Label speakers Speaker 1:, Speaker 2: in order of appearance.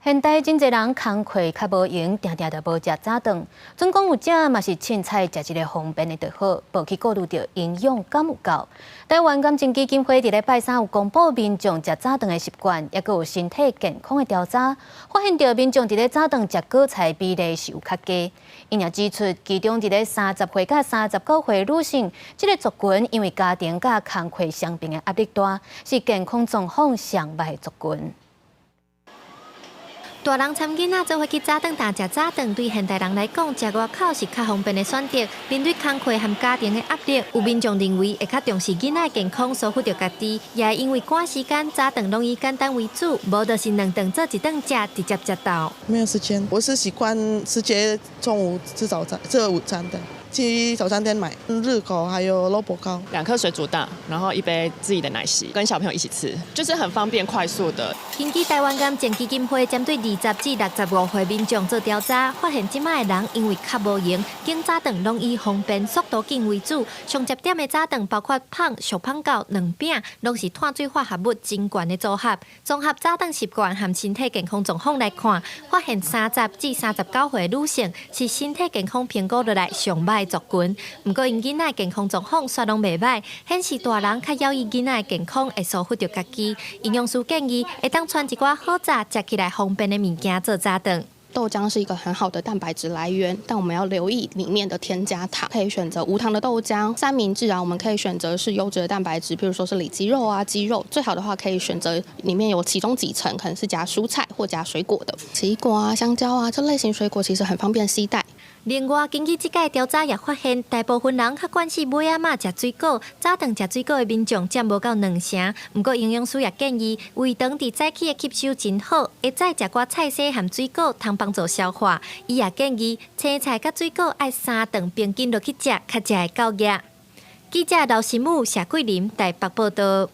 Speaker 1: 现代真侪人工课较无闲，定定就无食早顿。总讲有食嘛是凊彩食一个方便的就好，无去顾虑到营养敢有够。台湾感情基金会伫礼拜三有公布民众食早顿的习惯，也有身体健康的调查，发现到民众伫咧早顿食果菜比例是有较低。因也指出，其中伫咧30岁到39岁女性，这个族群因为家庭甲工课相并的压力大，是健康状况上歹的族群。
Speaker 2: 大人参囡仔做伙去早顿打食早顿，对现代人来讲，食外口是较方便的选择。面对工课和家庭的压力，有民众认为会较重视囡仔的健康，疏忽着家己，也因为赶时间，早顿容易简单为主，无就是两顿做一顿食，直接食到。
Speaker 3: 没有时间，我是习惯直接中午吃早餐、吃午餐的。 去早餐店买日口还有萝卜糕
Speaker 4: ，2颗水煮蛋，然后1杯自己的奶昔，跟小朋友一起吃，就是很方便快速的。
Speaker 2: 根据台湾感情基金会针对20至65岁民众做调查，发现即卖的人因为较无闲，拣早顿拢以方便、速度紧为主。上接点的早顿包括胖、小胖糕、卵饼，拢是碳水化合物真悬的组合。综合早顿习惯和身体健康状况来看，发现30至39岁的女性是身体健康评估落来上歹 族群，不过因囡仔健康状况煞拢袂歹，显示大人较要意囡仔健康，会疏忽着家己。营养师建议，会当穿一寡好早、食起来方便的物件做早顿。
Speaker 5: 豆浆是一个很好的蛋白质来源，但我们要留意里面的添加糖。可以选择无糖的豆浆，三明治啊，我们可以选择是优质的蛋白质，比如说是里脊肉啊、鸡肉。最好的话可以选择里面有其中几层可能是加蔬菜或加水果的，奇异果啊、香蕉啊这类型水果其实很方便携带。
Speaker 2: 另外，根据这届调查也发现，大部分人较惯是尾仔仔食水果，早顿食水果的民众占无到2成。不过，营养师也建议，胃肠伫早起的吸收真好，会早食寡菜色和水果，通帮助消化。伊也建议，青菜甲水果爱3顿平均落去食，较才会够额。记者刘新武、谢桂林台北报道。